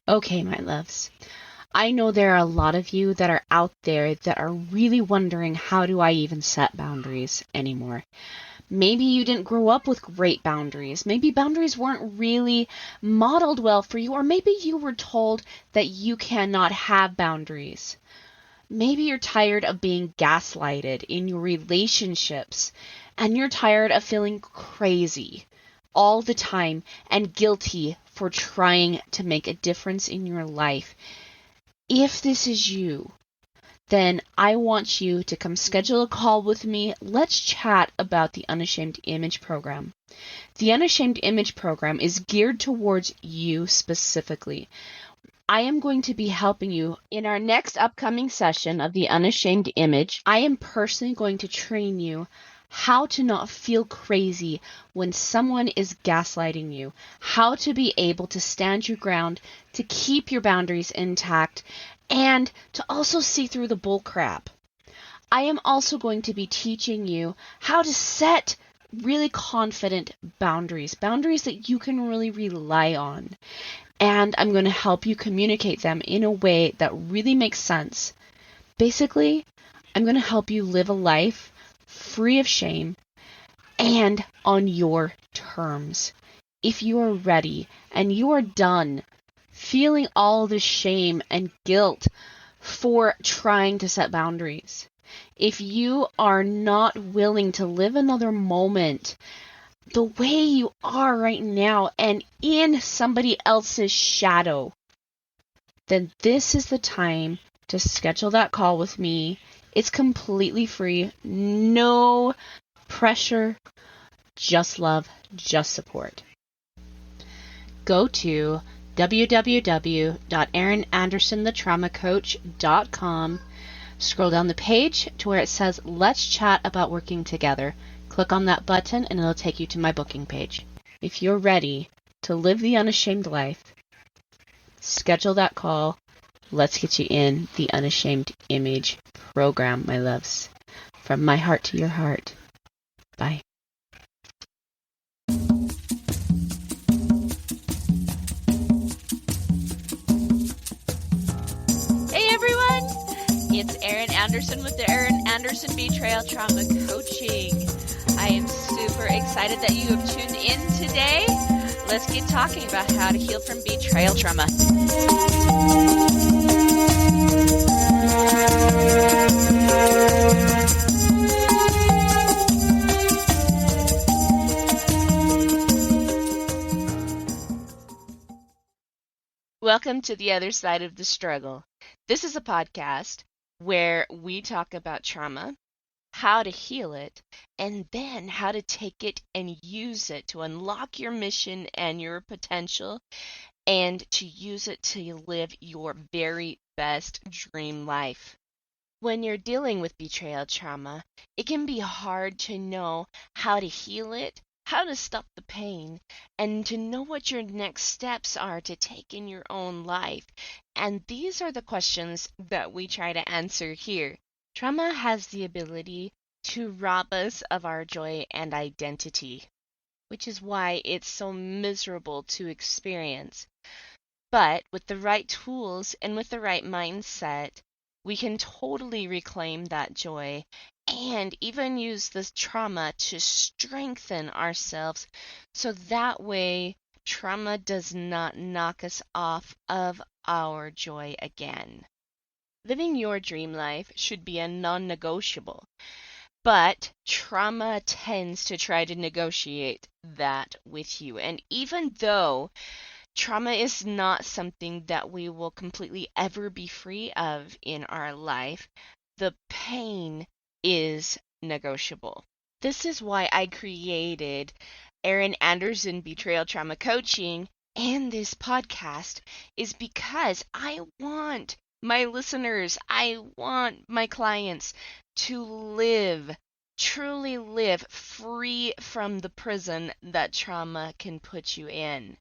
Okay, my loves. I know there are a lot of you that are out there that are really wondering, how do I even set boundaries anymore? Maybe you didn't grow up with great boundaries. Maybe boundaries weren't really modeled well for you, or maybe you were told that you cannot have boundaries. Maybe you're tired of being gaslighted in your relationships, and you're tired of feeling crazy all the time and guilty for trying to make a difference in your life. If this is you, then I want you to come schedule a call with me. Let's chat about the Unashamed Image Program. The Unashamed Image Program is geared towards you specifically. I am going to be helping you in our next upcoming session of the Unashamed Image. I am personally going to train you how to not feel crazy when someone is gaslighting you, how to be able to stand your ground, to keep your boundaries intact, and to also see through the bull crap. I am also going to be teaching you how to set really confident boundaries that you can really rely on. And I'm going to help you communicate them in a way that really makes sense. Basically, I'm going to help you live a life free of shame and on your terms. If you are ready and you are done feeling all the shame and guilt for trying to set boundaries, if you are not willing to live another moment the way you are right now and in somebody else's shadow, then this is the time to schedule that call with me. It's completely free, no pressure, just love, just support. Go to www.erinandersonthetraumacoach.com. Scroll down the page to where it says, Let's Chat About Working Together. Click on that button and it'll take you to my booking page. If you're ready to live the unashamed life, schedule that call. Let's get you in the Unashamed Image Program, my loves. From my heart to your heart. Bye. Hey everyone! It's Erin Anderson with the Erin Anderson Betrayal Trauma Coaching. I am super excited that you have tuned in today. Let's get talking about how to heal from betrayal trauma. Welcome to the other side of the struggle. This is a podcast where we talk about trauma, how to heal it, and then how to take it and use it to unlock your mission and your potential, and to use it to live your very best dream life. When you're dealing with betrayal trauma, it can be hard to know how to heal it, how to stop the pain, and to know what your next steps are to take in your own life. And these are the questions that we try to answer here. Trauma has the ability to rob us of our joy and identity, which is why it's so miserable to experience. But with the right tools and with the right mindset, we can totally reclaim that joy and even use this trauma to strengthen ourselves, so that way trauma does not knock us off of our joy again. Living your dream life should be a non-negotiable, but trauma tends to try to negotiate that with you. And even though trauma is not something that we will completely ever be free of in our life, the pain is negotiable. This is why I created Erin Anderson Betrayal Trauma Coaching and this podcast, is because I want my listeners, I want my clients to live, truly live free from the prison that trauma can put you in.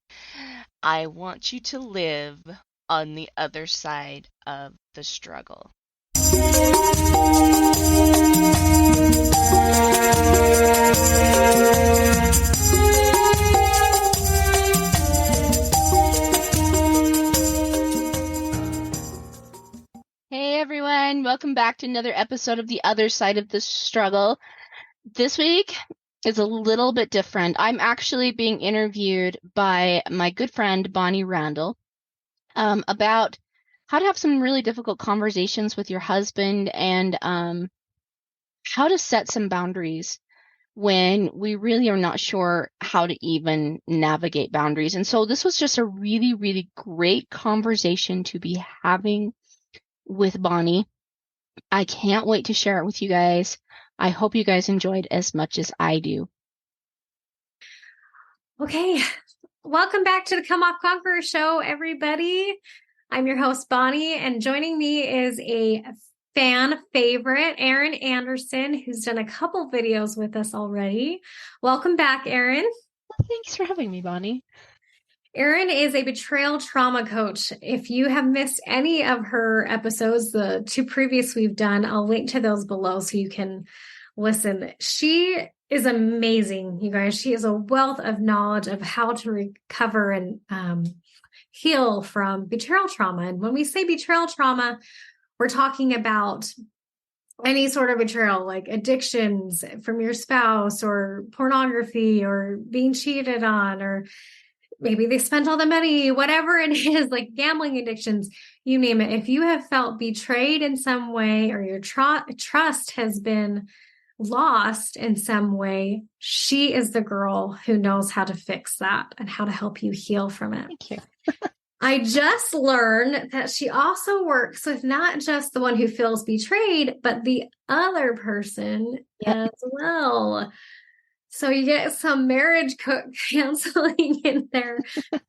I want you to live on the other side of the struggle. welcome back to another episode of The Other Side of the Struggle. This week is a little bit different. I'm actually being interviewed by my good friend, Bonnie Randall, about how to have some really difficult conversations with your husband and how to set some boundaries when we really are not sure how to even navigate boundaries. And so this was just a really, really great conversation to be having with Bonnie. I can't wait to share it with you guys. I hope you guys enjoyed as much as I do. Okay, welcome back to the Come Off Conqueror show, everybody. I'm your host, Bonnie, and joining me is a fan favorite, Erin Anderson, who's done a couple videos with us already. Welcome back, Erin. Thanks for having me, Bonnie. Erin is a betrayal trauma coach. If you have missed any of her episodes, the two previous we've done, I'll link to those below so you can listen. She is amazing, you guys. She is a wealth of knowledge of how to recover and heal from betrayal trauma. And when we say betrayal trauma, we're talking about any sort of betrayal, like addictions from your spouse or pornography or being cheated on, or maybe they spent all the money, whatever it is, like gambling addictions, you name it. If you have felt betrayed in some way or your trust has been lost in some way, she is the girl who knows how to fix that and how to help you heal from it. Thank you. I just learned that she also works with not just the one who feels betrayed, but the other person as well. So you get some marriage counseling in there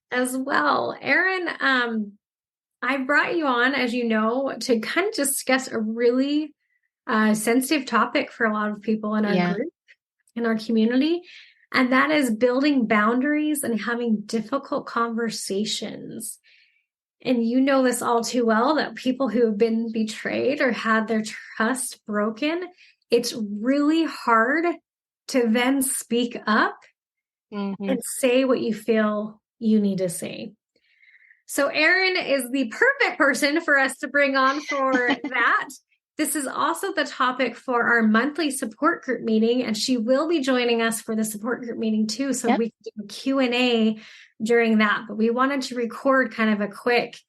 as well. Erin, I brought you on, as you know, to kind of discuss a really sensitive topic for a lot of people in our group, in our community, and that is building boundaries and having difficult conversations. And you know this all too well, that people who have been betrayed or had their trust broken, it's really hard to then speak up and say what you feel you need to say. So Erin is the perfect person for us to bring on for that. This is also the topic for our monthly support group meeting, and she will be joining us for the support group meeting too. So we can do a Q&A during that. But we wanted to record kind of a quick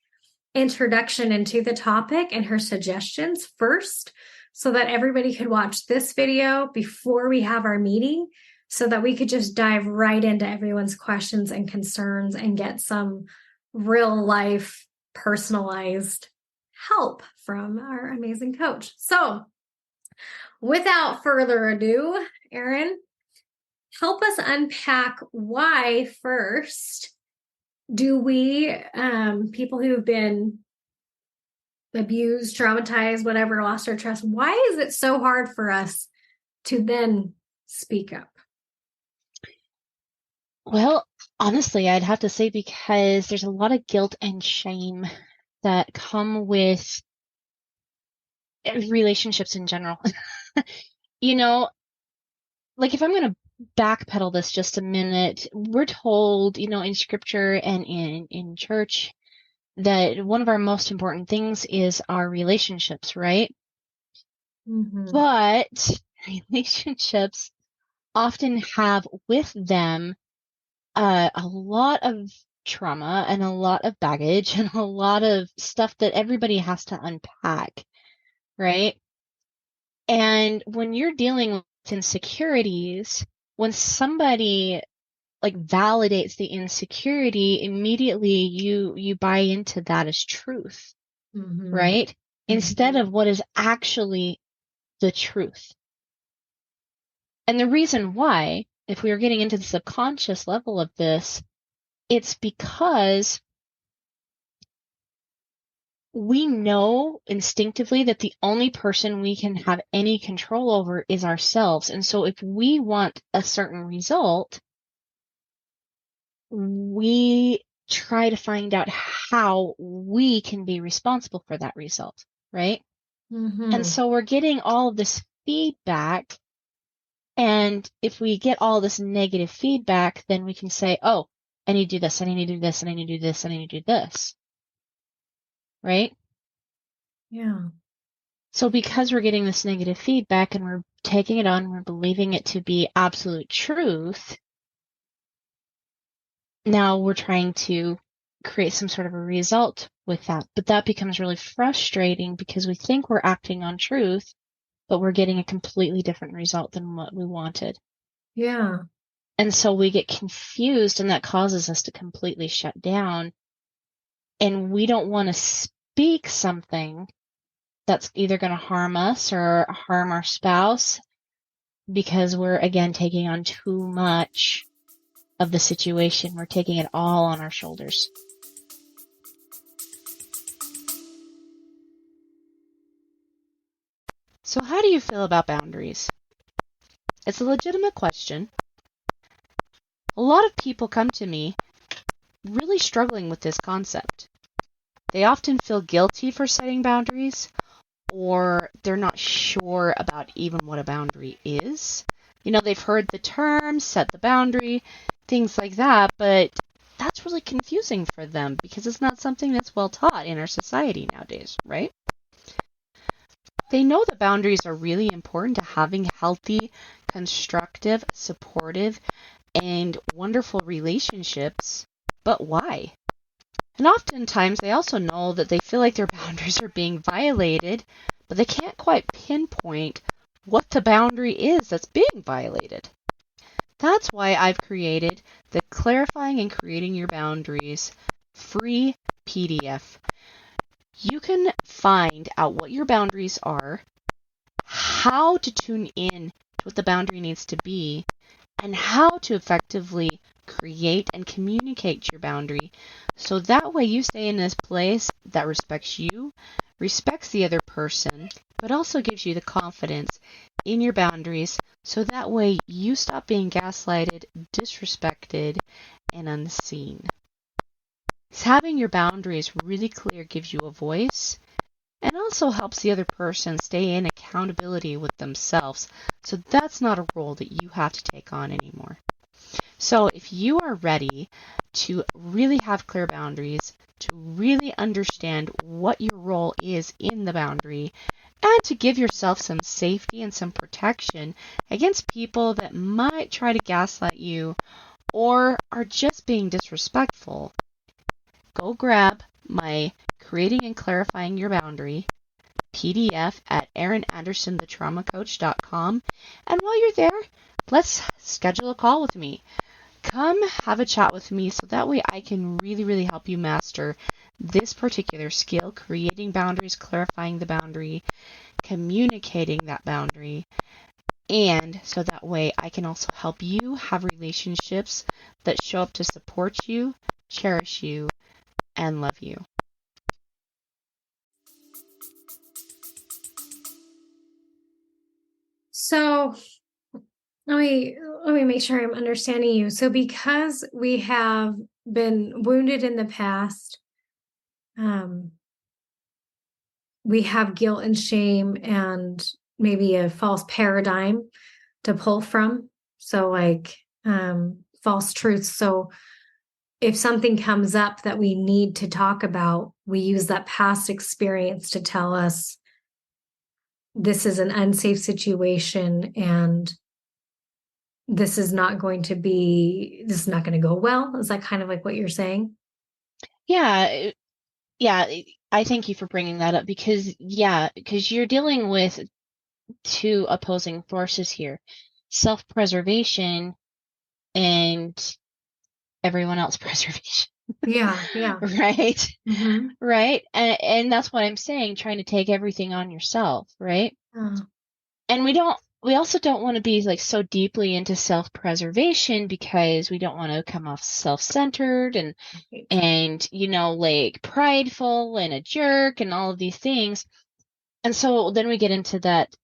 introduction into the topic and her suggestions first, so that everybody could watch this video before we have our meeting, so that we could just dive right into everyone's questions and concerns and get some real life personalized help from our amazing coach. So without further ado, Erin, help us unpack why first do we, people who've been abused, traumatized, whatever, lost our trust, why is it so hard for us to then speak up? Well, honestly, I'd have to say because there's a lot of guilt and shame that come with relationships in general. You know, like if I'm going to backpedal this just a minute, we're told, in scripture and in church that one of our most important things is our relationships, right? But relationships often have with them a lot of trauma and a lot of baggage and a lot of stuff that everybody has to unpack, right? And when you're dealing with insecurities, when somebody like validates the insecurity, immediately you buy into that as truth, right? Instead of what is actually the truth. And the reason why, if we are getting into the subconscious level of this, it's because we know instinctively that the only person we can have any control over is ourselves. And so if we want a certain result, we try to find out how we can be responsible for that result, right? And so we're getting all of this feedback. And if we get all this negative feedback, then we can say, oh, I need to do this, I need to do this, and I need to do this, and I need to do this. Right? Yeah. So because we're getting this negative feedback and we're taking it on, we're believing it to be absolute truth, now we're trying to create some sort of a result with that. But that becomes really frustrating because we think we're acting on truth, but we're getting a completely different result than what we wanted. Yeah. And so we get confused, and that causes us to completely shut down. And we don't want to speak something that's either going to harm us or harm our spouse because we're, again, taking on too much of the situation. We're taking it all on our shoulders. So how do you feel about boundaries? It's a legitimate question. A lot of people come to me really struggling with this concept. They often feel guilty for setting boundaries, or they're not sure about even what a boundary is. You know, they've heard the term, set the boundary, things like that, but that's really confusing for them because it's not something that's well taught in our society nowadays, right? They know that boundaries are really important to having healthy, constructive, supportive, and wonderful relationships, but why? And oftentimes they also know that they feel like their boundaries are being violated, but they can't quite pinpoint what the boundary is that's being violated. That's why I've created the Clarifying and Creating Your Boundaries free PDF. You can find out what your boundaries are, how to tune in to what the boundary needs to be, and how to effectively create and communicate your boundary so that way you stay in this place that respects you, respects the other person, but also gives you the confidence in your boundaries so that way you stop being gaslighted, disrespected, and unseen. Having your boundaries really clear gives you a voice and also helps the other person stay in accountability with themselves. So that's not a role that you have to take on anymore. So if you are ready to really have clear boundaries, to really understand what your role is in the boundary, and to give yourself some safety and some protection against people that might try to gaslight you or are just being disrespectful, go grab my Creating and Clarifying Your Boundary PDF at erinandersonthetraumacoach.com. And while you're there, let's schedule a call with me. Come have a chat with me so that way I can really, really help you master this particular skill, creating boundaries, clarifying the boundary, communicating that boundary, and so that way I can also help you have relationships that show up to support you, cherish you, and love you. So let me make sure I'm understanding you. So because we have been wounded in the past, we have guilt and shame and maybe a false paradigm to pull from. So like false truths. So if something comes up that we need to talk about, we use that past experience to tell us this is an unsafe situation and this is not going to go well. Is that kind of like what you're saying? Yeah, I thank you for bringing that up because you're dealing with two opposing forces here, self-preservation and everyone else preservation. Yeah. Right? Mm-hmm. Right? And that's what I'm saying, trying to take everything on yourself, right? And we also don't want to be like so deeply into self-preservation because we don't want to come off self-centered and like prideful and a jerk and all of these things. And so then we get into that,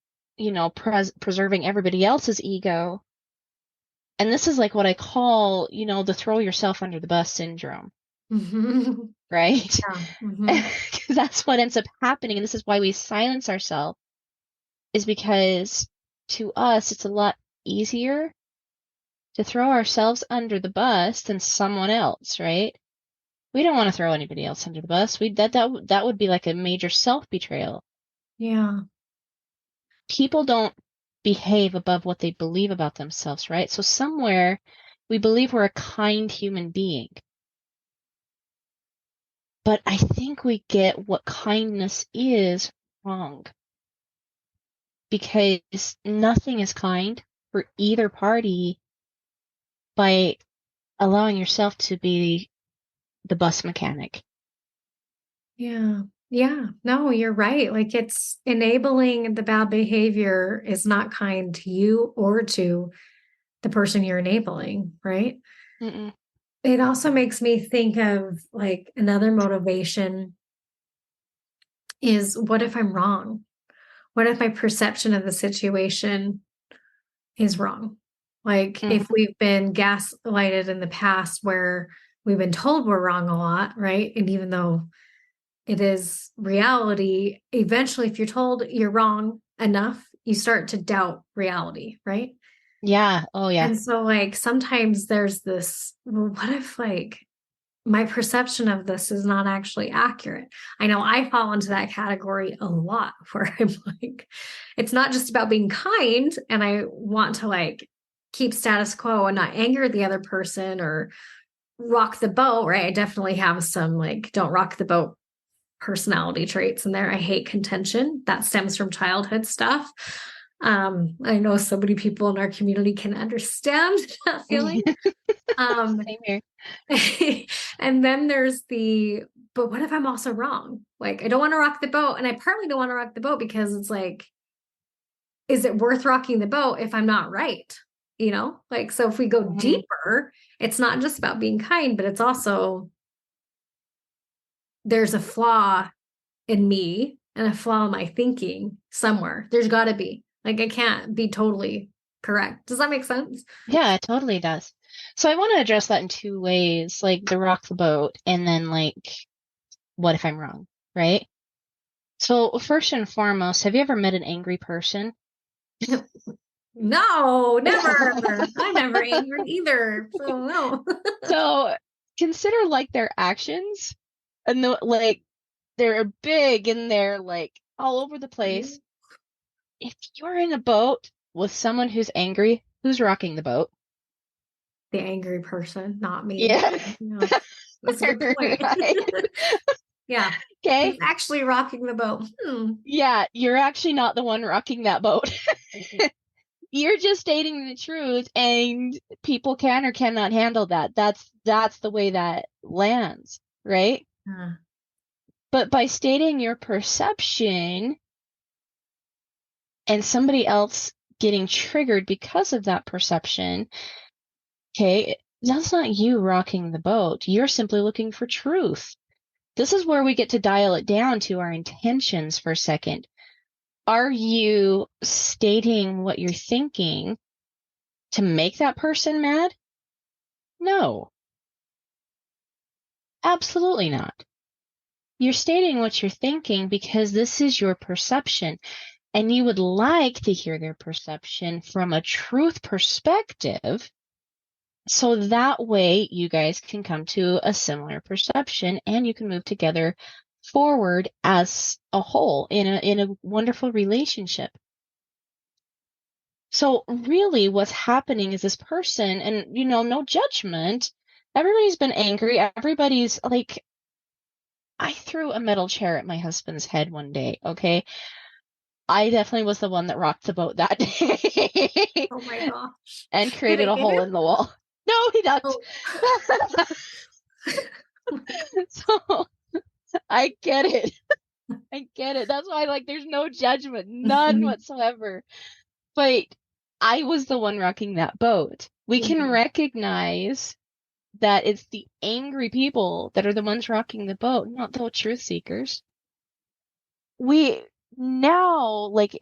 preserving everybody else's ego. And this is like what I call, the throw yourself under the bus syndrome. Mm-hmm. Right? Yeah. Mm-hmm. That's what ends up happening. And this is why we silence ourselves, is because to us, it's a lot easier to throw ourselves under the bus than someone else, right? We don't want to throw anybody else under the bus. That would be like a major self-betrayal. Yeah. people don't behave above what they believe about themselves, right? So somewhere we believe we're a kind human being. But I think we get what kindness is wrong. Because nothing is kind for either party by allowing yourself to be the bus mechanic. Yeah. Yeah. No, you're right. Like it's enabling the bad behavior is not kind to you or to the person you're enabling, right? Mm-mm. It also makes me think of like another motivation is what if I'm wrong? What if my perception of the situation is wrong? Like Mm-hmm. if we've been gaslighted in the past where we've been told we're wrong a lot, right? And even though it is reality, eventually, if you're told you're wrong enough, you start to doubt reality, right? Yeah. Oh, yeah. And so, like, sometimes there's this, well, what if, like, my perception of this is not actually accurate? I know I fall into that category a lot where I'm like, it's not just about being kind and I want to, like, keep status quo and not anger the other person or rock the boat, right? I definitely have some, like, don't rock the boat personality traits in there. I hate contention. That stems from childhood stuff. I know so many people in our community can understand that feeling. Same here. And then there's the, but what if I'm also wrong? Like, I don't want to rock the boat. And I partly don't want to rock the boat because it's like, is it worth rocking the boat if I'm not right? You know, like, so if we go Mm-hmm. deeper, it's not just about being kind, but it's also there's a flaw in me and a flaw in my thinking somewhere. There's got to be. Like, I can't be totally correct. Does that make sense? Yeah, it totally does. So I want to address that in two ways, like the rock the boat and then like, what if I'm wrong, right? So first and foremost, have you ever met an angry person? No, never. I'm never angry either. So no. So consider like their actions and like they're big and they're like all over the place. If you're in a boat with someone who's angry, who's rocking the boat? The angry person, not me. Yeah. Yeah, that's a good point. Right. Yeah. Who's Okay. actually rocking the boat? Yeah, you're actually not the one rocking that boat. You're just stating the truth, and people can or cannot handle that. That's the way that lands, right? Uh, But by stating your perception and somebody else getting triggered because of that perception, okay, that's not you rocking the boat. You're simply looking for truth. This is where we get to dial it down to our intentions for a second. Are you stating what you're thinking to make that person mad? No, absolutely not. You're stating what you're thinking because this is your perception, and you would like to hear their perception from a truth perspective. So that way you guys can come to a similar perception and you can move together forward as a whole in a wonderful relationship. So really what's happening is this person, and no judgment. Everybody's been angry. Everybody's like, I threw a metal chair at my husband's head one day, okay? I definitely was the one that rocked the boat that day oh my gosh. and Did created it a hit hole him? in the wall. No, he ducked. Oh. So I get it. I get it. That's why, like, there's no judgment, none Mhm. whatsoever. But I was the one rocking that boat. We can Mhm. recognize that it's the angry people that are the ones rocking the boat, not the truth seekers. We now, like,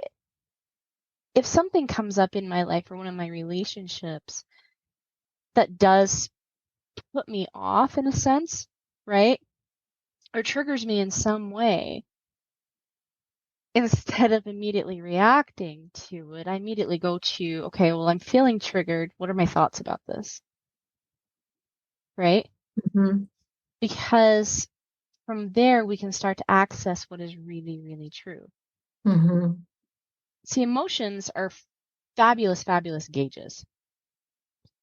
if something comes up in my life or one of my relationships that does put me off in a sense, right? Or triggers me in some way, instead of immediately reacting to it, I immediately go to, okay, well, I'm feeling triggered. What are my thoughts about this? Right? Mhm. Because from there, we can start to access what is really, really true. Mhm. See, emotions are fabulous, fabulous gauges.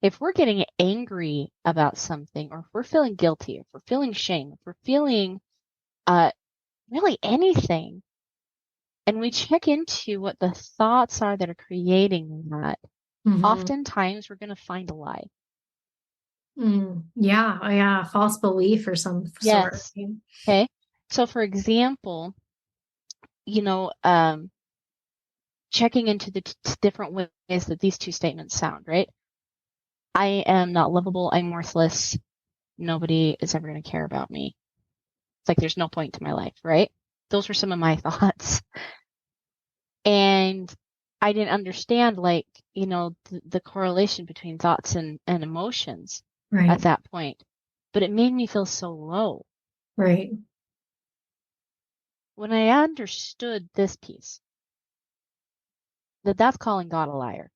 If we're getting angry about something, or if we're feeling guilty, if we're feeling shame, if we're feeling really anything, and we check into what the thoughts are that are creating that, oftentimes we're going to find a lie. Yeah, false belief or some sort. Yes. Okay. So, for example, checking into the different ways that these two statements sound, right? I am not lovable. I'm worthless. Nobody is ever going to care about me. It's like there's no point to my life, right? Those were some of my thoughts. And I didn't understand, the correlation between thoughts and emotions at that point. But it made me feel so low. Right. When I understood this piece, that's calling God a liar.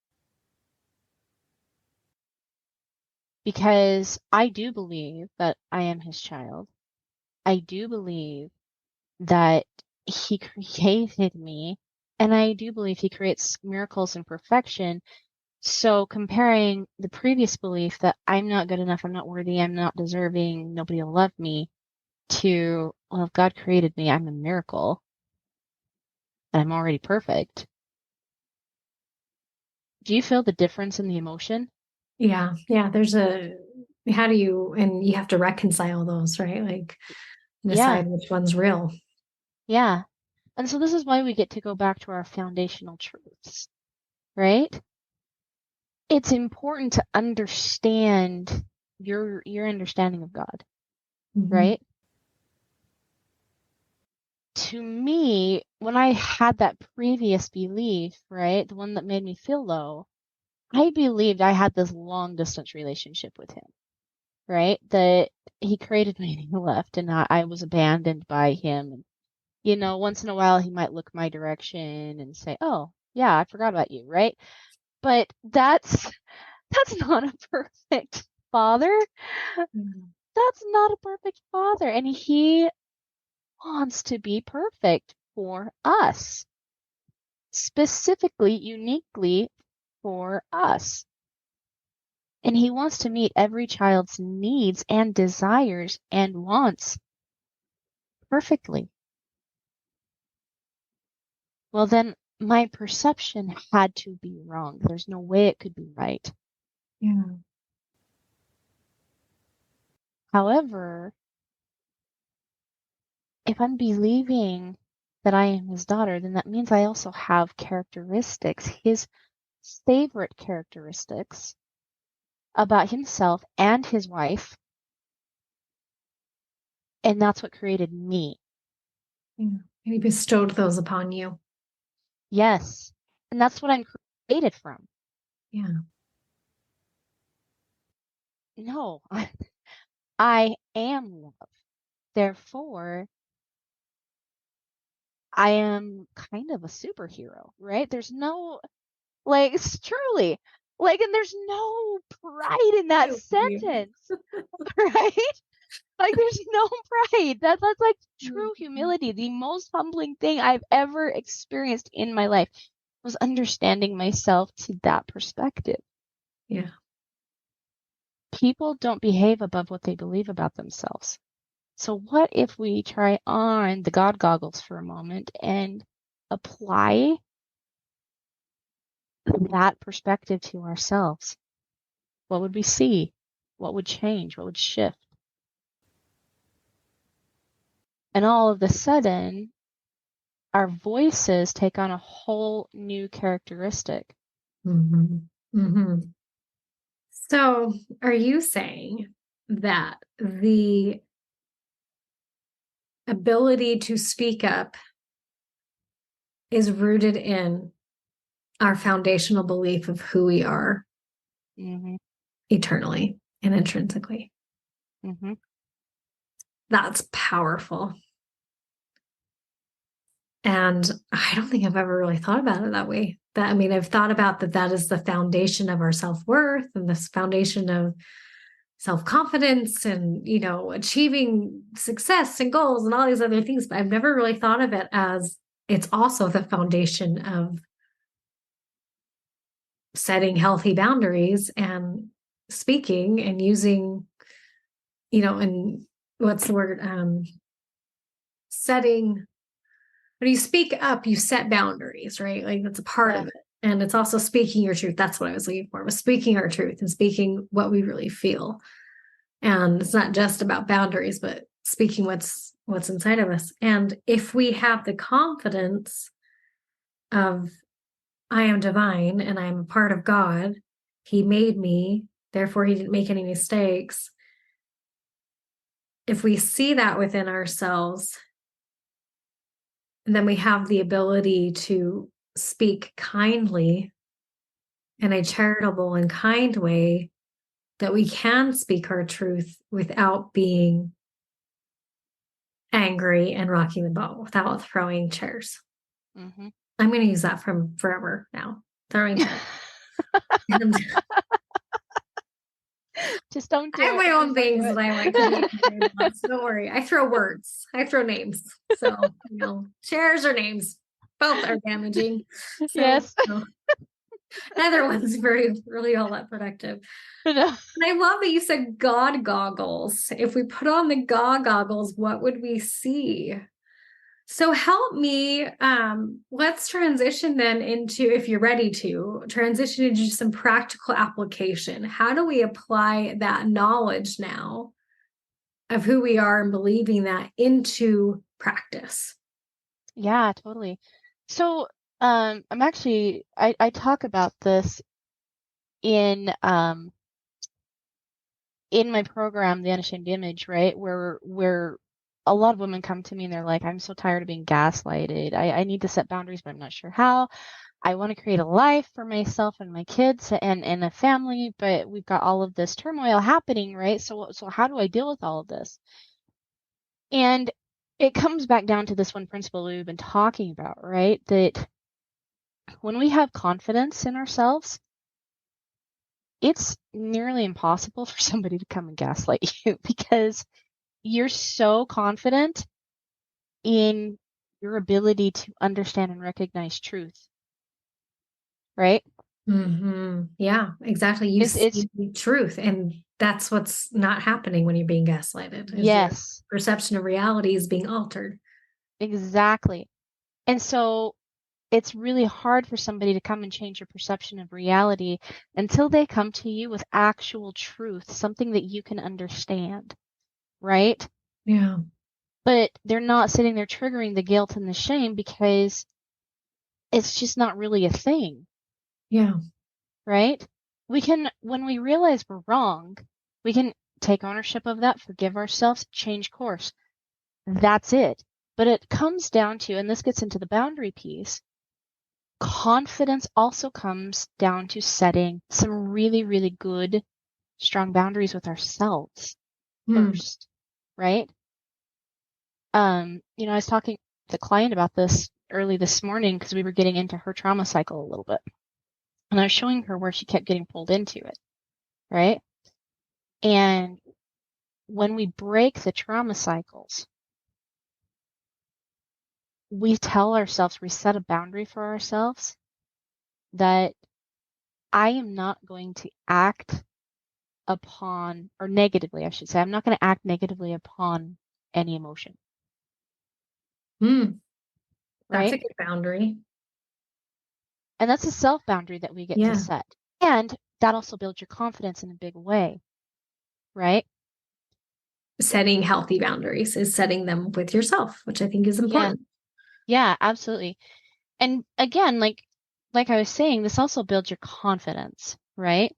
Because I do believe that I am his child. I do believe that he created me, and I do believe he creates miracles and perfection. So comparing the previous belief that I'm not good enough, I'm not worthy, I'm not deserving, nobody will love me, to, well, if God created me, I'm a miracle, and I'm already perfect. Do you feel the difference in the emotion? Yeah. How do you, and you have to reconcile those, right? Like decide which one's real. Yeah. And so this is why we get to go back to our foundational truths, right? It's important to understand your understanding of God, right? To me, when I had that previous belief, right, the one that made me feel low, I believed I had this long distance relationship with him, right? That he created me and he left, and I was abandoned by him. And, once in a while he might look my direction and say, "Oh, yeah, I forgot about you," right? But that's not a perfect father. That's not a perfect father. And he wants to be perfect for us, specifically, uniquely for us. And he wants to meet every child's needs and desires and wants perfectly. Well, then my perception had to be wrong. There's no way it could be right. Yeah. However, if I'm believing that I am his daughter, then that means I also have characteristics, his favorite characteristics about himself and his wife. And that's what created me. Yeah. And he bestowed those upon you. Yes. And that's what I'm created from. Yeah. No, I am love. Therefore, I am kind of a superhero, right? There's no, it's truly, and there's no pride in that sentence, right? There's no pride. That's like true humility. The most humbling thing I've ever experienced in my life was understanding myself to that perspective. Yeah. People don't behave above what they believe about themselves. So what if we try on the God goggles for a moment and apply that perspective to ourselves? What would we see? What would change? What would shift? And all of a sudden, our voices take on a whole new characteristic. So, are you saying that the ability to speak up is rooted in our foundational belief of who we are eternally and intrinsically? That's powerful. And I don't think I've ever really thought about it that way. I've thought about that is the foundation of our self-worth and this foundation of self-confidence and, achieving success and goals and all these other things. But I've never really thought of it as it's also the foundation of setting healthy boundaries and speaking and using, and what's the word? Setting, when you speak up, you set boundaries, right? Like that's a part of it. And it's also speaking your truth. That's what I was looking for, was speaking our truth and speaking what we really feel. And it's not just about boundaries, but speaking what's inside of us. And if we have the confidence of, I am divine and I'm a part of God, He made me, therefore He didn't make any mistakes. If we see that within ourselves, then we have the ability to speak kindly in a charitable and kind way, that we can speak our truth without being angry and rocking the boat, without throwing chairs. Mm-hmm. I'm going to use that from forever now. Throwing chairs. Just don't do I have my it. own Just don't do things it. that I like to do. So don't worry. I throw words. I throw names. So, chairs or names, both are damaging. So, Yes. neither one's really all that productive. No. And I love that you said God goggles. If we put on the God goggles, what would we see? So help me. Let's transition then into, if you're ready to, transition into some practical application. How do we apply that knowledge now of who we are and believing that into practice? Yeah, totally. So, I'm actually, I talk about this in my program, The Unashamed Image, right? Where a lot of women come to me and they're like, I'm so tired of being gaslighted. I need to set boundaries, but I'm not sure how. I want to create a life for myself and my kids and a family, but we've got all of this turmoil happening, right? So how do I deal with all of this? And it comes back down to this one principle we've been talking about, right? That when we have confidence in ourselves, it's nearly impossible for somebody to come and gaslight you because you're so confident in your ability to understand and recognize truth, right? Mm-hmm. Yeah, exactly. You It's see truth, and that's what's not happening when you're being gaslighted, is your yes, perception of reality is being altered. exactly. And so it's really hard for somebody to come and change your perception of reality until they come to you with actual truth, something that you can understand, right? Yeah. But they're not sitting there triggering the guilt and the shame because it's just not really a thing, Yeah. right? When we realize we're wrong, we can take ownership of that, forgive ourselves, change course. That's it. But it comes down to, and this gets into the boundary piece, confidence also comes down to setting some really, really good, strong boundaries with ourselves first, right? I was talking to the client about this early this morning because we were getting into her trauma cycle a little bit. And I was showing her where she kept getting pulled into it, right? And when we break the trauma cycles, we tell ourselves, we set a boundary for ourselves that I am not going to act upon, or negatively, I should say, I'm not going to act negatively upon any emotion, That's right? a good boundary. And that's a self boundary that we get to Yeah. set. And that also builds your confidence in a big way, right? Setting healthy boundaries is setting them with yourself, which I think is Yeah. important. Yeah, absolutely. And again, like I was saying, this also builds your confidence, right?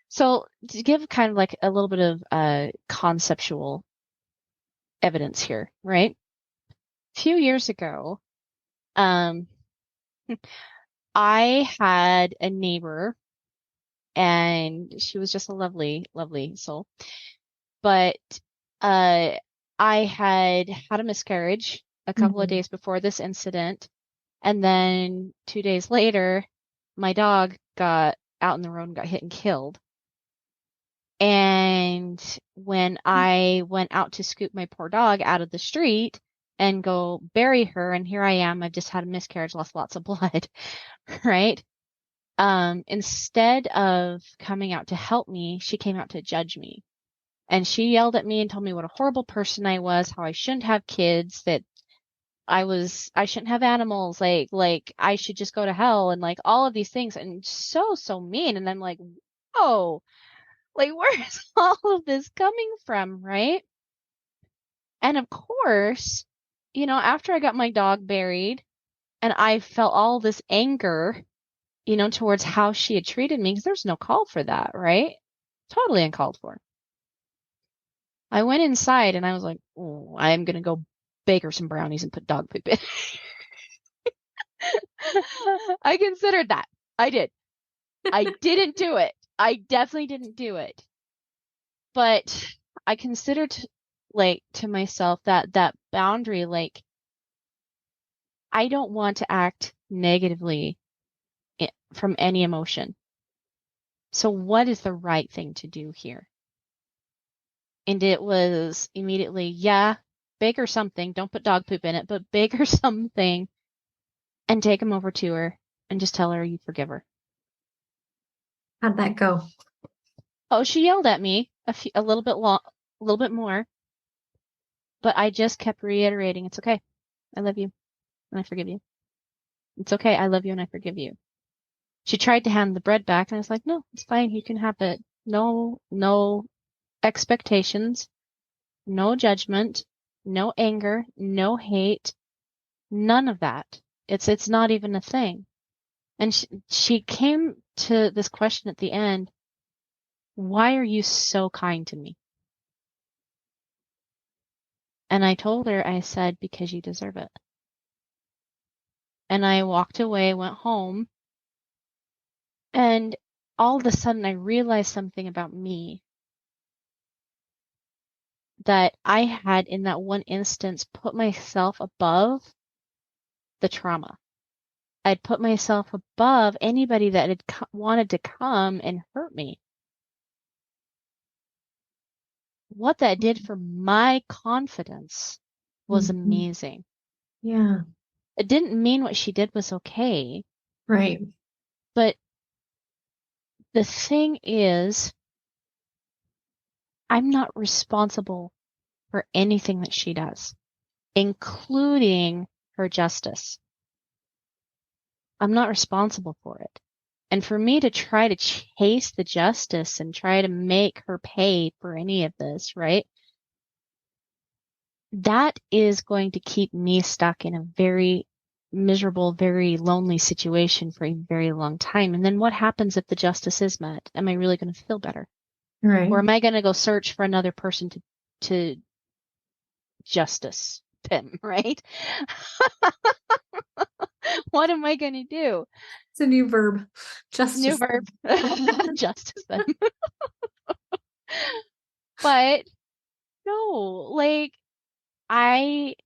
So to give kind of like a little bit of conceptual evidence here, right? A few years ago, um, I had a neighbor and she was just a lovely, lovely soul. But uh, I had had a miscarriage a couple of days before this incident, and then 2 days later, my dog got out in the road and got hit and killed. And when I went out to scoop my poor dog out of the street and go bury her, and here I am, I've just had a miscarriage, lost lots of blood, right? instead of coming out to help me, she came out to judge me. And she yelled at me and told me what a horrible person I was, how I shouldn't have kids, that I shouldn't have animals, like I should just go to hell, and like all of these things, and so mean. And I'm like, whoa, like where's all of this coming from, right? And of course, after I got my dog buried and I felt all this anger, towards how she had treated me, because there's no call for that, right? Totally uncalled for. I went inside and I was like, oh, I'm gonna go bake her some brownies and put dog poop in. I considered that. I did. I didn't do it. I definitely didn't do it. But I considered, like, to myself that boundary, like, I don't want to act negatively from any emotion. So what is the right thing to do here? And it was immediately, yeah, bake her something. Don't put dog poop in it, but bake her something and take him over to her and just tell her you forgive her. How'd that go? Oh, she yelled at me a little bit more, but I just kept reiterating, it's okay. I love you and I forgive you. It's okay. I love you and I forgive you. She tried to hand the bread back and I was like, no, it's fine. You can have it. No expectations, no judgment, no anger, no hate, none of that. It's not even a thing. And she came to this question at the end, why are you so kind to me? And I told her, I said, because you deserve it. And I walked away, went home, and all of a sudden I realized something about me, that I had in that one instance put myself above the trauma. I'd put myself above anybody that had wanted to come and hurt me. What that did for my confidence was amazing. Yeah. It didn't mean what she did was okay. Right. But the thing is, I'm not responsible for anything that she does, including her justice. I'm not responsible for it. And for me to try to chase the justice and try to make her pay for any of this, right? That is going to keep me stuck in a very miserable, very lonely situation for a very long time. And then what happens if the justice is met? Am I really going to feel better? Right. Or am I going to go search for another person to justice them, right? What am I going to do? It's a new verb. Justice. New verb. Justice them. But no, like,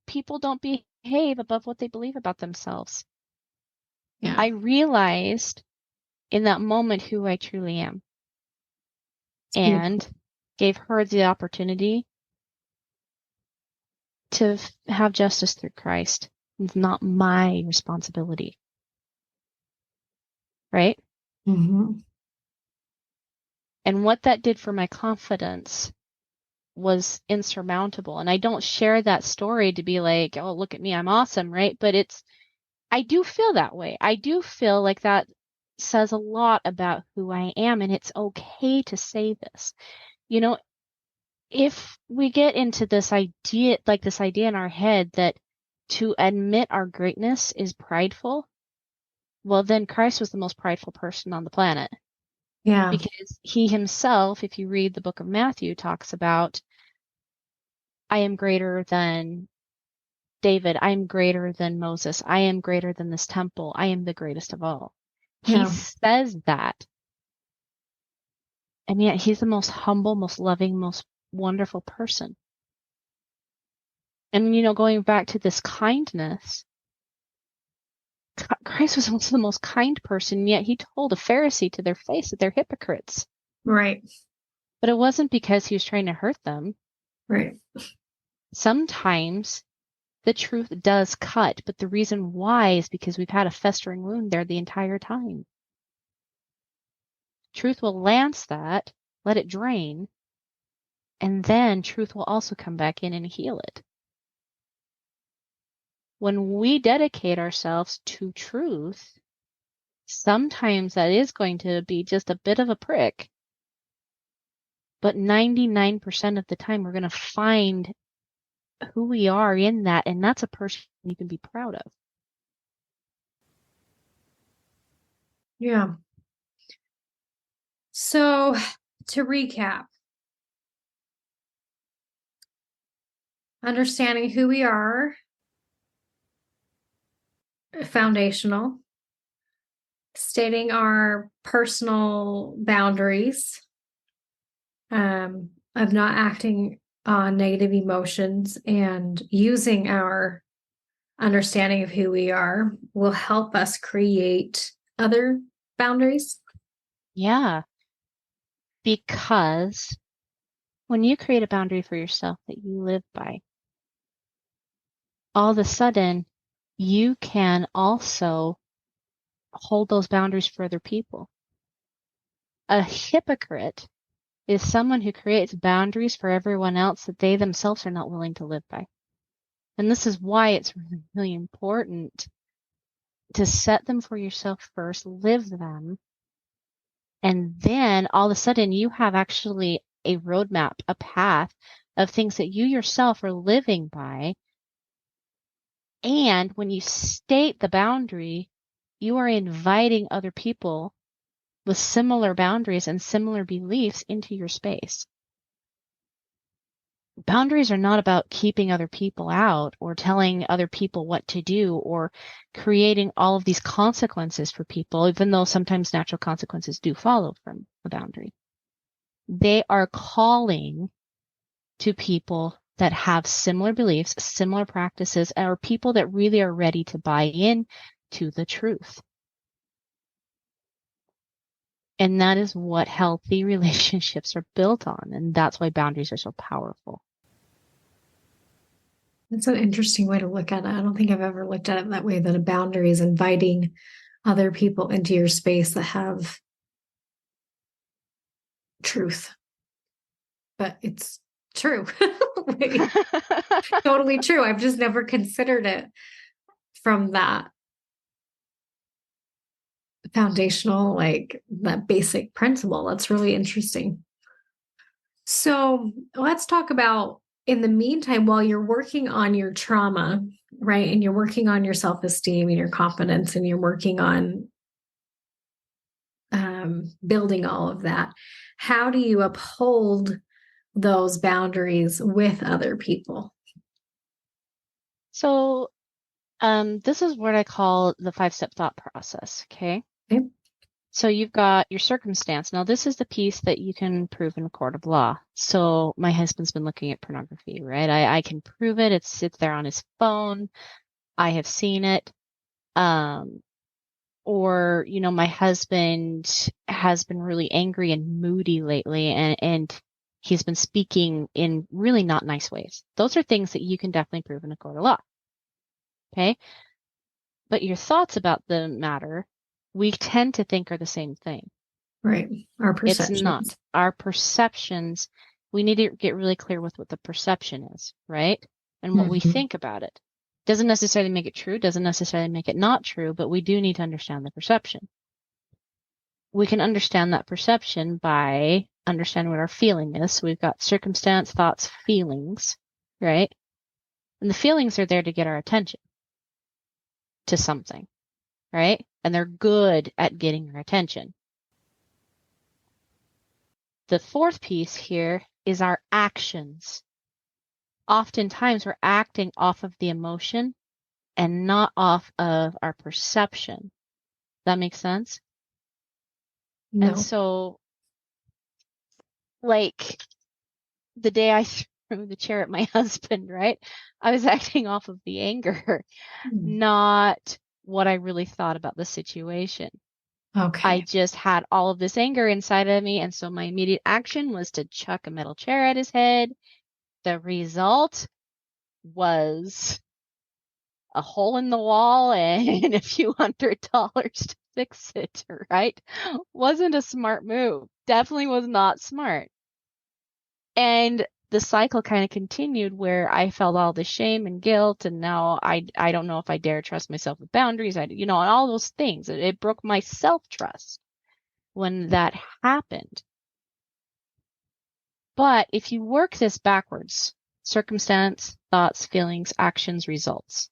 people don't behave above what they believe about themselves. Yeah. I realized in that moment who I truly am, and gave her the opportunity to have justice through Christ. It's not my responsibility. Right? Mm-hmm. And what that did for my confidence was insurmountable. And I don't share that story to be like, oh, look at me, I'm awesome, right? But I do feel that way. I do feel like that says a lot about who I am, and it's okay to say this. If we get into this idea in our head that to admit our greatness is prideful, well, then Christ was the most prideful person on the planet. Yeah. Because he himself, if you read the book of Matthew, talks about, I am greater than David. I am greater than Moses. I am greater than this temple. I am the greatest of all. He says that. And yet he's the most humble, most loving, most wonderful person. And, going back to this kindness, Christ was also the most kind person, yet he told a Pharisee to their face that they're hypocrites. Right. But it wasn't because he was trying to hurt them. Right. Sometimes the truth does cut, but the reason why is because we've had a festering wound there the entire time. Truth will lance that, let it drain, and then truth will also come back in and heal it. When we dedicate ourselves to truth, sometimes that is going to be just a bit of a prick, but 99% of the time we're going to find who we are in that, and that's a person you can be proud of. Yeah. So to recap, understanding who we are, foundational. Stating our personal boundaries, of not acting on negative emotions, and using our understanding of who we are will help us create other boundaries. Yeah. Because when you create a boundary for yourself that you live by, all of a sudden you can also hold those boundaries for other people. A hypocrite is someone who creates boundaries for everyone else that they themselves are not willing to live by. And this is why it's really, really important to set them for yourself first, live them, and then all of a sudden you have actually a roadmap, a path of things that you yourself are living by. And when you state the boundary, you are inviting other people with similar boundaries and similar beliefs into your space. Boundaries are not about keeping other people out or telling other people what to do or creating all of these consequences for people, even though sometimes natural consequences do follow from a boundary. They are calling to people that have similar beliefs, similar practices, or people that really are ready to buy in to the truth. And that is what healthy relationships are built on. And that's why boundaries are so powerful. That's an interesting way to look at it. I don't think I've ever looked at it that way, that a boundary is inviting other people into your space that have truth. But it's true. Totally true. I've just never considered it from that foundational, like that basic principle. That's really interesting. So let's talk about, in the meantime, while you're working on your trauma, right? And you're working on your self-esteem and your confidence, and you're working on building all of that, how do you uphold those boundaries with other people? So this is what I call the 5-step thought process. Okay. Okay. So you've got your circumstance. Now, this is the piece that you can prove in a court of law. So my husband's been looking at pornography, right? I can prove it. It sits there on his phone. I have seen it. Or, my husband has been really angry and moody lately, and he's been speaking in really not nice ways. Those are things that you can definitely prove in a court of law. Okay? But your thoughts about the matter, we tend to think are the same thing. Right. Our It's perceptions. not. Our perceptions, we need to get really clear with what the perception is, right? And what we think about it. Doesn't necessarily make it true, doesn't necessarily make it not true, but we do need to understand the perception. We can understand that perception by understanding what our feeling is. So we've got circumstance, thoughts, feelings, right? And the feelings are there to get our attention to something, right? And they're good at getting our attention. The fourth piece here is our actions. Oftentimes we're acting off of the emotion and not off of our perception. That makes sense? No. And so, like, the day I threw the chair at my husband, right? I was acting off of the anger, not what I really thought about the situation. Okay. I just had all of this anger inside of me, and so my immediate action was to chuck a metal chair at his head. The result was a hole in the wall and a few $100 to fix it, right? Wasn't a smart move. Definitely was not smart. And the cycle kind of continued where I felt all the shame and guilt, and now I don't know if I dare trust myself with boundaries. And all those things. It broke my self-trust when that happened. But if you work this backwards, circumstance, thoughts, feelings, actions, results,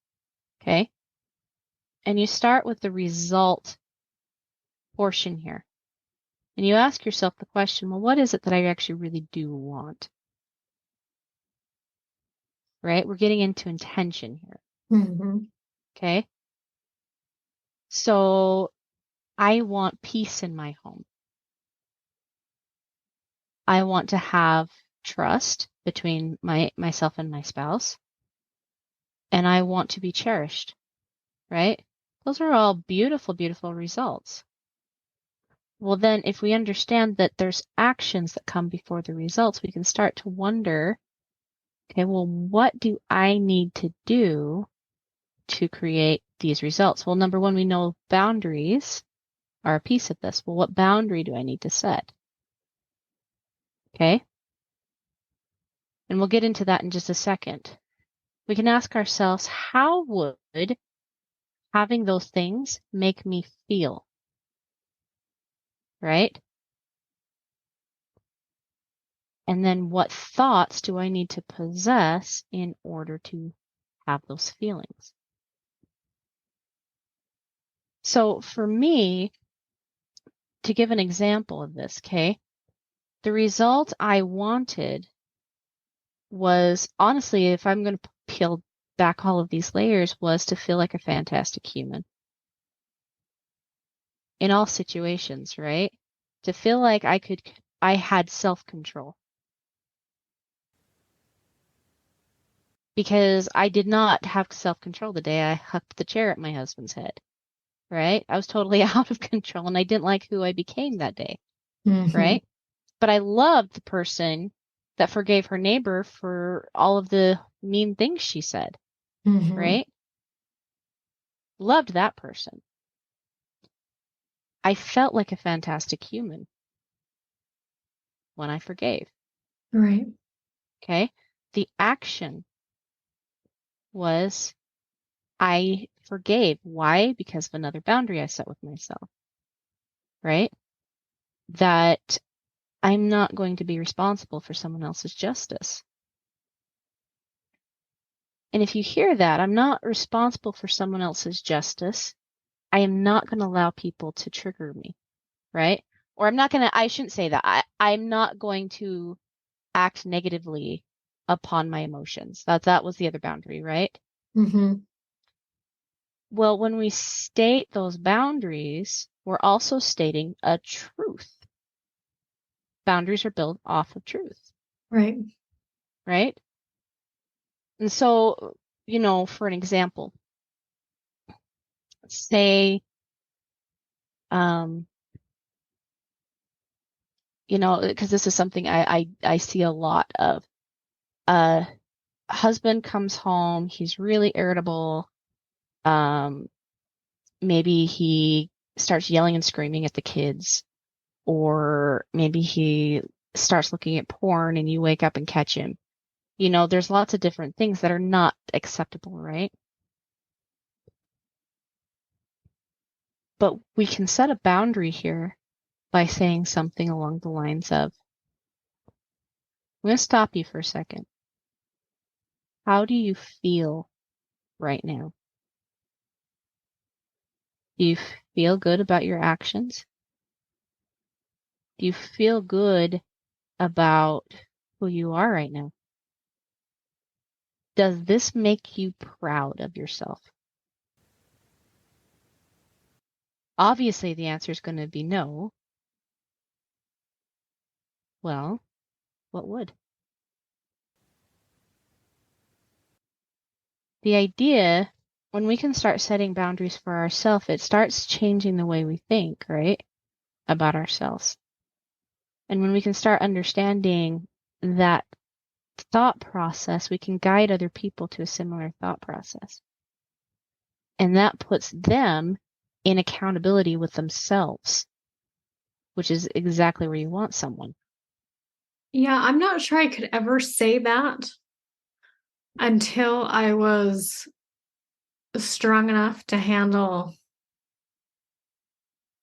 okay? And you start with the result portion here. And you ask yourself the question, well, what is it that I actually really do want? Right? We're getting into intention here. Mm-hmm. Okay? So I want peace in my home. I want to have trust between myself and my spouse. And I want to be cherished. Right? Those are all beautiful, beautiful results. Well, then if we understand that there's actions that come before the results, we can start to wonder, okay, well, what do I need to do to create these results? Well, number one, we know boundaries are a piece of this. Well, what boundary do I need to set? Okay. And we'll get into that in just a second. We can ask ourselves, how would having those things make me feel? Right? And then what thoughts do I need to possess in order to have those feelings? So for me, to give an example of this, okay, the result I wanted was, honestly, if I'm going to peel back all of these layers, was to feel like a fantastic human in all situations, right? To feel like I had self-control. Because I did not have self-control the day I hucked the chair at my husband's head, right? I was totally out of control and I didn't like who I became that day, Mm-hmm. right? But I loved the person that forgave her neighbor for all of the mean things she said, Mm-hmm. right? Loved that person. I felt like a fantastic human when I forgave, Right. okay? The action was I forgave. Why? Because of another boundary I set with myself, right? That I'm not going to be responsible for someone else's justice. And if you hear that, I'm not responsible for someone else's justice, I am not going to allow people to trigger me, right? Or I shouldn't say that. I'm not going to act negatively upon my emotions. That was the other boundary, right? Mm-hmm. Well, when we state those boundaries, we're also stating a truth. Boundaries are built off of truth, Right. right? And so, for an example, say, because this is something I see a lot of. A husband comes home, he's really irritable. Maybe he starts yelling and screaming at the kids, or maybe he starts looking at porn and you wake up and catch him. There's lots of different things that are not acceptable, right? But we can set a boundary here by saying something along the lines of, I'm going to stop you for a second. How do you feel right now? Do you feel good about your actions? Do you feel good about who you are right now? Does this make you proud of yourself? Obviously, the answer is going to be no. Well, what would? The idea, when we can start setting boundaries for ourselves, it starts changing the way we think, right? About ourselves. And when we can start understanding that thought process, we can guide other people to a similar thought process. And that puts them in accountability with themselves, which is exactly where you want someone. Yeah, I'm not sure I could ever say that until I was strong enough to handle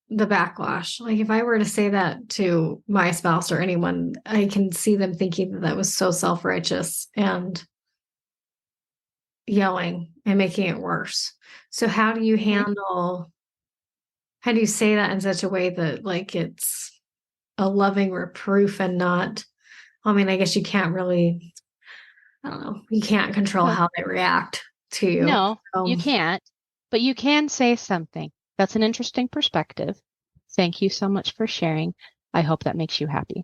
the backlash. Like if I were to say that to my spouse or anyone, I can see them thinking that that was so self-righteous and yelling and making it worse. So how do you how do you say that in such a way that like it's a loving reproof and not, I mean, I guess you can't really, I don't know, you can't control Well, how they react to you. no, you can't, but you can say something. That's an interesting perspective. Thank you so much for sharing. I hope that makes you happy.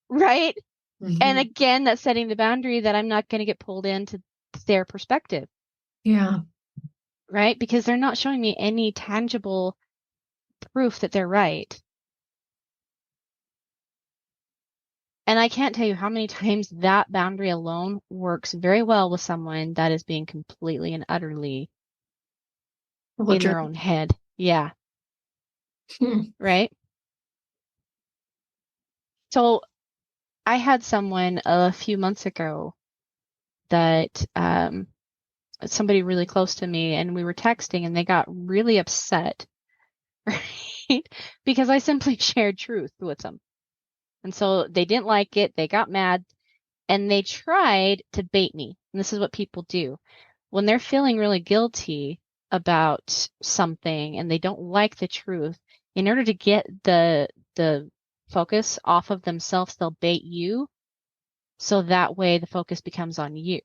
Right? And again, that's setting the boundary that I'm not going to get pulled into their perspective. Yeah. Right? Because they're not showing me any tangible proof that they're right. And I can't tell you how many times that boundary alone works very well with someone that is being completely and utterly in their own head. Yeah. Right? So I had someone a few months ago that somebody really close to me, and we were texting and they got really upset, right? Because I simply shared truth with them. And so they didn't like it. They got mad and they tried to bait me. And this is what people do. When they're feeling really guilty about something and they don't like the truth, in order to get the focus off of themselves, they'll bait you. So that way the focus becomes on you,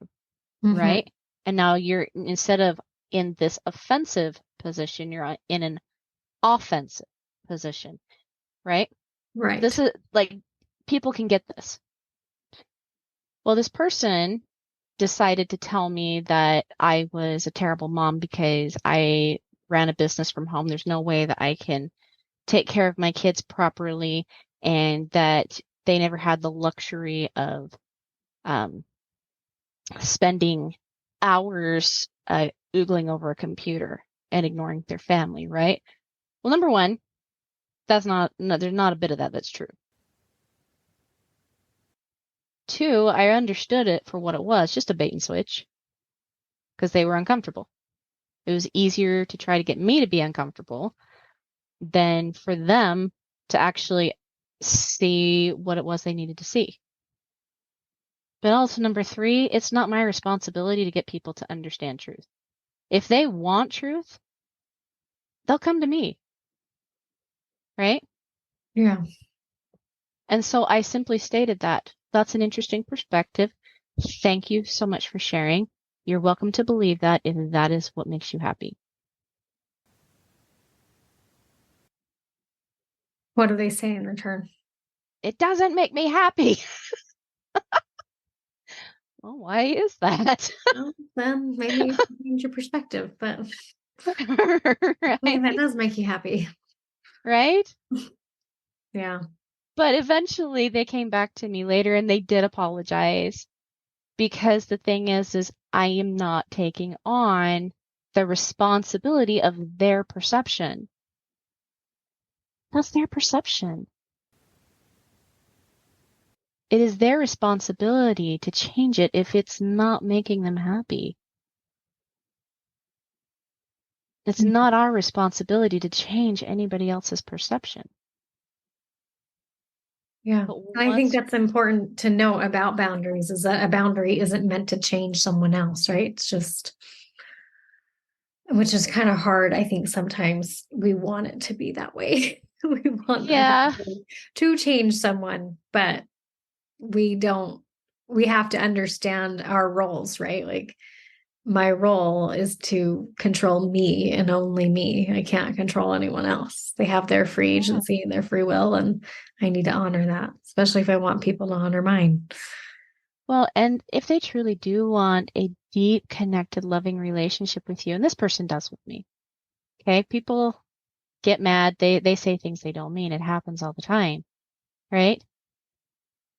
right? And now you're, instead of in this offensive position, you're in an offensive position, right? Right. This is like, people can get this. Well, this person decided to tell me that I was a terrible mom because I ran a business from home. There's no way that I can take care of my kids properly, and that they never had the luxury of spending hours oogling over a computer and ignoring their family, right? Well, number one, there's not a bit of that that's true. Two, I understood it for what it was, just a bait and switch, because they were uncomfortable. It was easier to try to get me to be uncomfortable than for them to actually see what it was they needed to see. But also, number three, it's not my responsibility to get people to understand truth. If they want truth, they'll come to me. Right? Yeah. And so I simply stated that. That's an interesting perspective. Thank you so much for sharing. You're welcome to believe that if that is what makes you happy. What do they say in return? It doesn't make me happy. Well, why is that? Well, then maybe you should change your perspective, but Right? maybe that does make you happy. Right? Yeah. But eventually they came back to me later and they did apologize, because the thing is I am not taking on the responsibility of their perception. That's their perception. It is their responsibility to change it if it's not making them happy. It's not our responsibility to change anybody else's perception. Yeah. And I think that's important to know about boundaries, is that a boundary isn't meant to change someone else, right? It's just, which is kind of hard. I think sometimes we want it to be that way. We want that to change someone, but we don't, we have to understand our roles, right? Like my role is to control me and only me. I can't control anyone else. They have their free agency and their free will, and I need to honor that, especially if I want people to honor mine. Well, and if they truly do want a deep, connected, loving relationship with you, and this person does with me, okay? People get mad. They say things they don't mean. It happens all the time, right?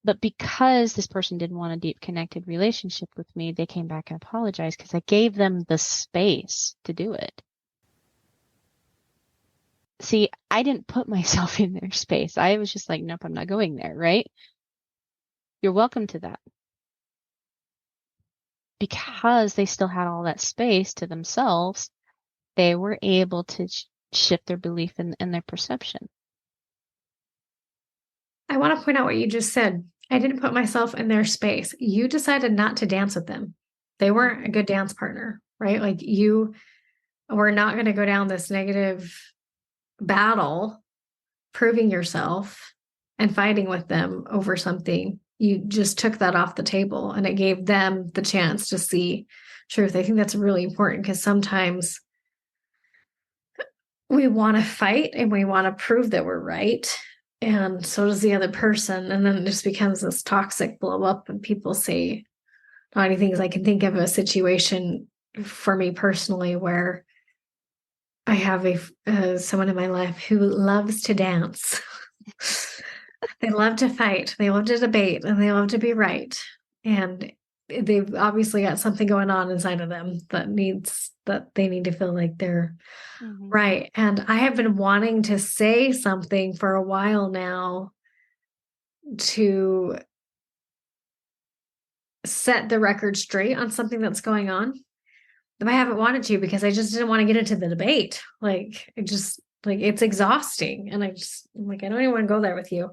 But because this person didn't want a deep connected relationship with me, they came back and apologized because I gave them the space to do it. See, I didn't put myself in their space. I was just like, nope, I'm not going there, right? You're welcome to that. Because they still had all that space to themselves, they were able to shift their belief and their perception. I want to point out what you just said. I didn't put myself in their space. You decided not to dance with them. They weren't a good dance partner, right? Like you were not going to go down this negative battle, proving yourself and fighting with them over something. You just took that off the table and it gave them the chance to see truth. I think that's really important because sometimes we want to fight and we want to prove that we're right. And so does the other person. And then it just becomes this toxic blow up. And people say, not many things. I can think of a situation for me personally where I have someone in my life who loves to dance. They love to fight. They love to debate and they love to be right. And they've obviously got something going on inside of them that they need to feel like they're right. And I have been wanting to say something for a while now to set the record straight on something that's going on. But I haven't wanted to because I just didn't want to get into the debate. Like, it's exhausting. And I'm like, I don't even want to go there with you.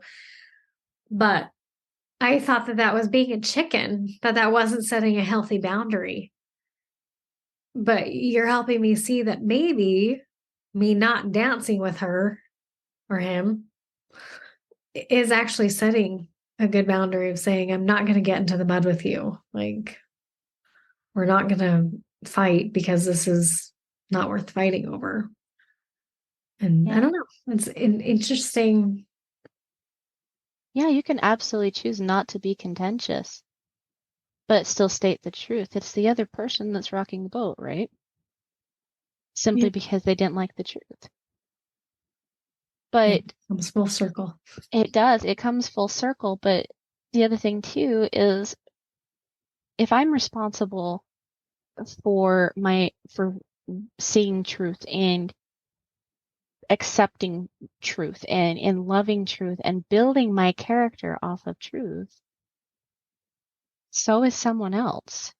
But I thought that was being a chicken, that wasn't setting a healthy boundary. But you're helping me see that maybe me not dancing with her or him is actually setting a good boundary of saying, I'm not going to get into the mud with you. Like, we're not going to fight because this is not worth fighting over. And I don't know. It's interesting. Yeah, you can absolutely choose not to be contentious, but still state the truth. It's the other person that's rocking the boat, right? Simply because they didn't like the truth. But it comes full circle. It does. It comes full circle. But the other thing too is if I'm responsible for seeing truth and accepting truth and loving truth and building my character off of truth, so is someone else.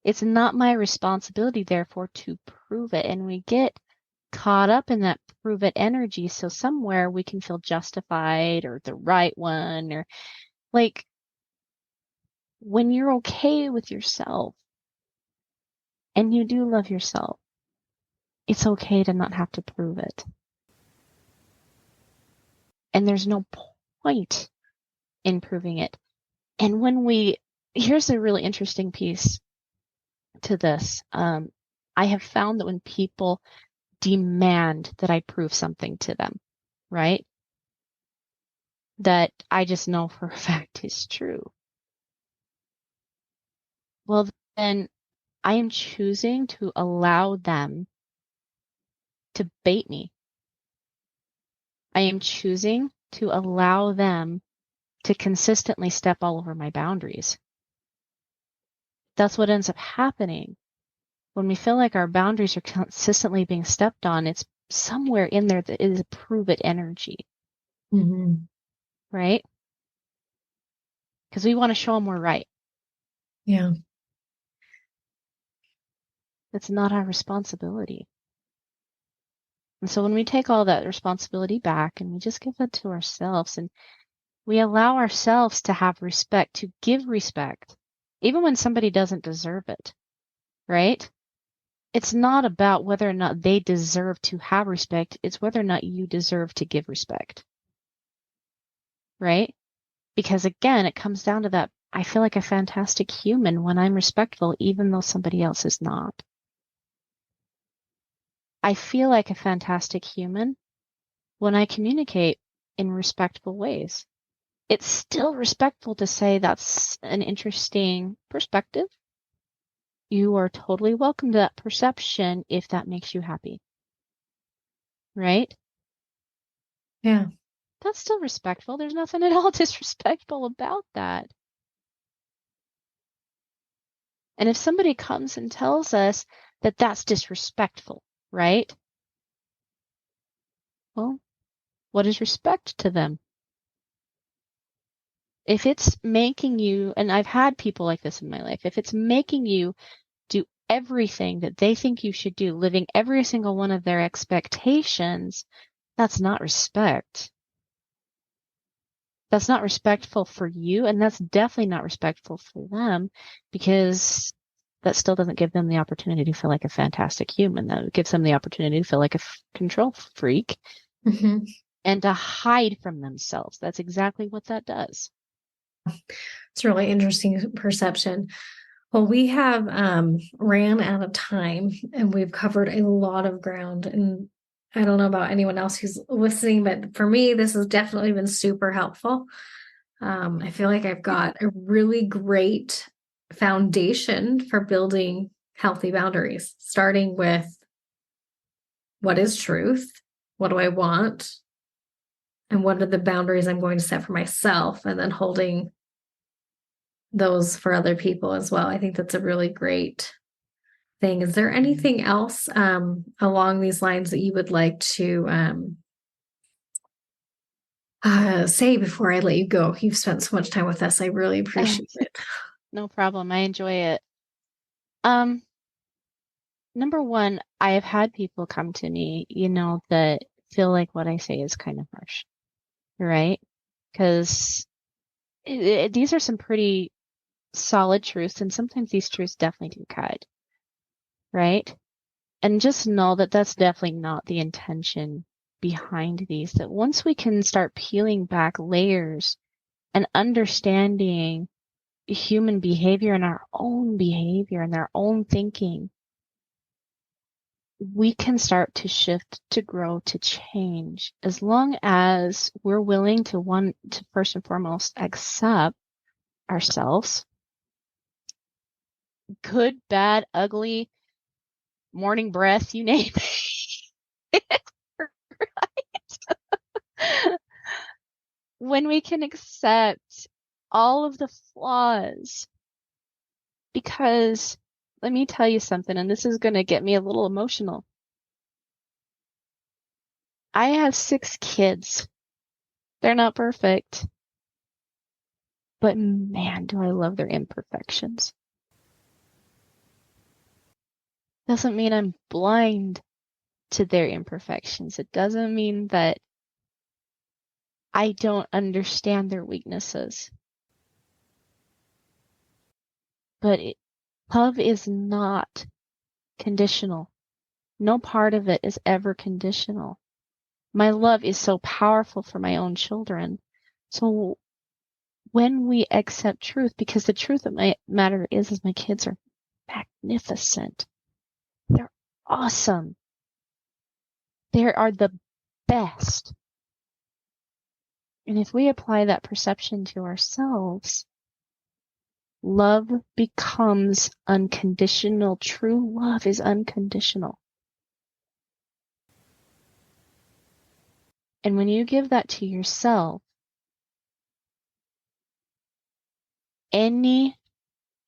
It's not my responsibility, therefore, to prove it. And we get caught up in that prove it energy. So somewhere we can feel justified or the right one, or like when you're okay with yourself and you do love yourself, it's okay to not have to prove it. And there's no point in proving it. And here's a really interesting piece to this. I have found that when people demand that I prove something to them, right? That I just know for a fact is true. Well, then I am choosing to allow them to bait me. I am choosing to allow them to consistently step all over my boundaries. That's what ends up happening. When we feel like our boundaries are consistently being stepped on, it's somewhere in there that is a prove it energy. Right? Because we want to show them we're right. Yeah. It's not our responsibility. And so when we take all that responsibility back and we just give it to ourselves and we allow ourselves to have respect, to give respect, even when somebody doesn't deserve it, right? It's not about whether or not they deserve to have respect. It's whether or not you deserve to give respect, right? Because again, it comes down to that. I feel like a fantastic human when I'm respectful, even though somebody else is not. I feel like a fantastic human when I communicate in respectful ways. It's still respectful to say that's an interesting perspective. You are totally welcome to that perception if that makes you happy. Right? Yeah. That's still respectful. There's nothing at all disrespectful about that. And if somebody comes and tells us that that's disrespectful, right? Well, what is respect to them? If it's making you, and I've had people like this in my life, if it's making you do everything that they think you should do, living every single one of their expectations, that's not respect. That's not respectful for you, and that's definitely not respectful for them, because that still doesn't give them the opportunity to feel like a fantastic human. That gives them the opportunity to feel like a control freak and to hide from themselves. That's exactly what that does. It's a really interesting perception. Well, we have ran out of time, and we've covered a lot of ground. And I don't know about anyone else who's listening, but for me, this has definitely been super helpful. I feel like I've got a really great foundation for building healthy boundaries, starting with what is truth? What do I want? And what are the boundaries I'm going to set for myself? And then holding those for other people as well. I think that's a really great thing. Is there anything else along these lines that you would like to say before I let you go? You've spent so much time with us. I really appreciate it. No problem. I enjoy it. Number one, I have had people come to me, that feel like what I say is kind of harsh, right? Because these are some pretty solid truths, and sometimes these truths definitely do cut, right? And just know that that's definitely not the intention behind these, that once we can start peeling back layers and understanding human behavior and our own behavior and our own thinking, we can start to shift, to grow, to change, as long as we're willing to first and foremost accept ourselves, good, bad, ugly, morning breath, you name it. When we can accept all of the flaws, because let me tell you something, and this is going to get me a little emotional. I have 6 kids. They're not perfect, but man, do I love their imperfections. Doesn't mean I'm blind to their imperfections. It doesn't mean that I don't understand their weaknesses. But love is not conditional. No part of it is ever conditional. My love is so powerful for my own children. So when we accept truth, because the truth of my matter is my kids are magnificent. They're awesome. They are the best. And if we apply that perception to ourselves, love becomes unconditional. True love is unconditional. And when you give that to yourself, any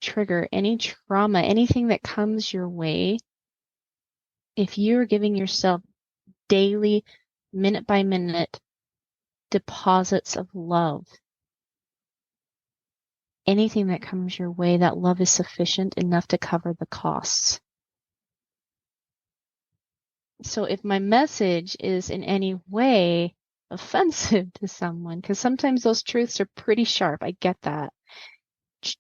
trigger, any trauma, anything that comes your way, if you're giving yourself daily, minute by minute deposits of love, anything that comes your way, that love is sufficient enough to cover the costs. So if my message is in any way offensive to someone, because sometimes those truths are pretty sharp, I get that.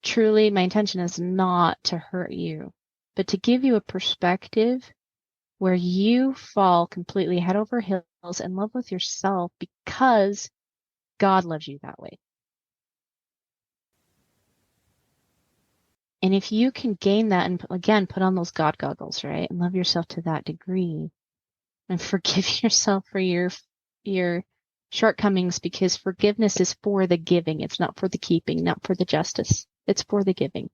Truly, my intention is not to hurt you, but to give you a perspective where you fall completely head over heels in love with yourself because God loves you that way. And if you can gain that and again, put on those God goggles, right? And love yourself to that degree and forgive yourself for your shortcomings, because forgiveness is for the giving. It's not for the keeping, not for the justice. It's for the giving.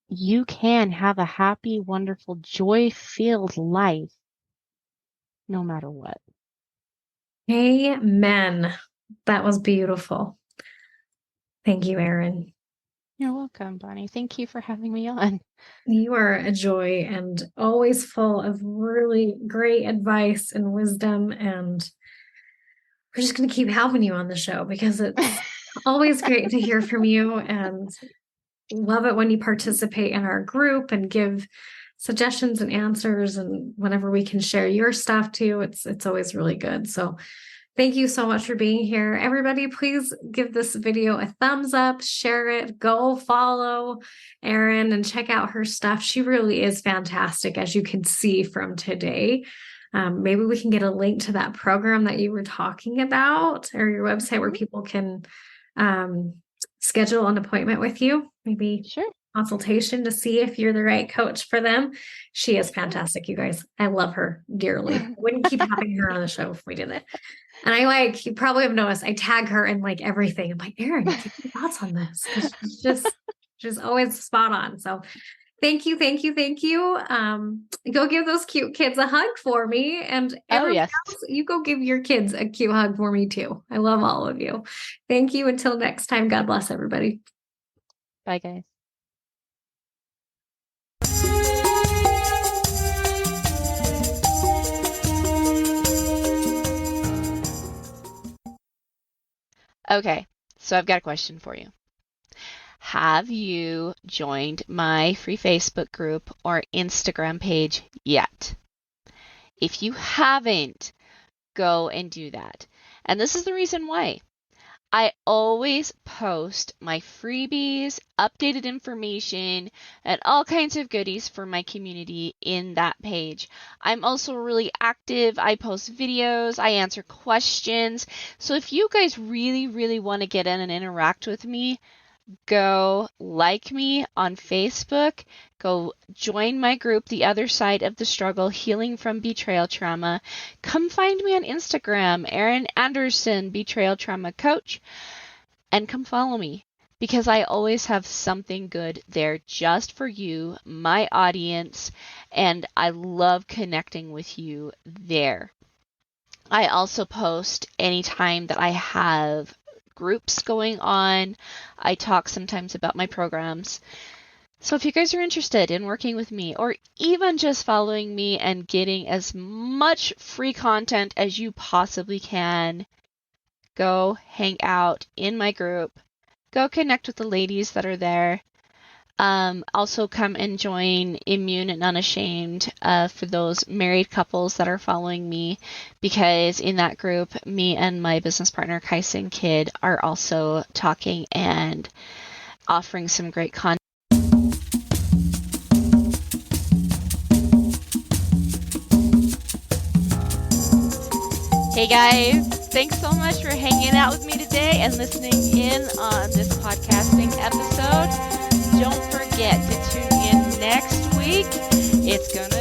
You can have a happy, wonderful, joy-filled life no matter what. Amen. That was beautiful. Thank you, Erin. You're welcome, Bonnie. Thank you for having me on. You are a joy and always full of really great advice and wisdom. And we're just going to keep having you on the show because it's always great to hear from you, and love it when you participate in our group and give suggestions and answers. And whenever we can share your stuff too, it's always really good. So thank you so much for being here. Everybody, please give this video a thumbs up, share it, go follow Erin and check out her stuff. She really is fantastic, as you can see from today. Maybe we can get a link to that program that you were talking about, or your website where people can schedule an appointment with you. Maybe Sure. consultation to see if you're the right coach for them. She is fantastic, you guys. I love her dearly. I wouldn't keep having her on the show if we did it. And you probably have noticed, I tag her in like everything. I'm like, Erin, give me thoughts on this. She's always spot on. So thank you. Go give those cute kids a hug for me. And everyone else, you go give your kids a cute hug for me too. I love all of you. Thank you. Until next time, God bless everybody. Bye, guys. Okay, so I've got a question for you. Have you joined my free Facebook group or Instagram page yet? If you haven't, go and do that. And this is the reason why. I always post my freebies, updated information, and all kinds of goodies for my community in that page. I'm also really active. I post videos, I answer questions. So if you guys really, really want to get in and interact with me, go like me on Facebook, go join my group, The Other Side of the Struggle, Healing from Betrayal Trauma. Come find me on Instagram, Erin Anderson, Betrayal Trauma Coach, and come follow me because I always have something good there just for you, my audience, and I love connecting with you there. I also post anytime that I have groups going on. I talk sometimes about my programs. So if you guys are interested in working with me or even just following me and getting as much free content as you possibly can, go hang out in my group. Go connect with the ladies that are there. Also come and join Immune and Unashamed for those married couples that are following me, because in that group, me and my business partner, Kaisen Kidd, are also talking and offering some great content. Hey guys, thanks so much for hanging out with me today and listening in on this podcasting episode. Don't forget to tune in next week. It's gonna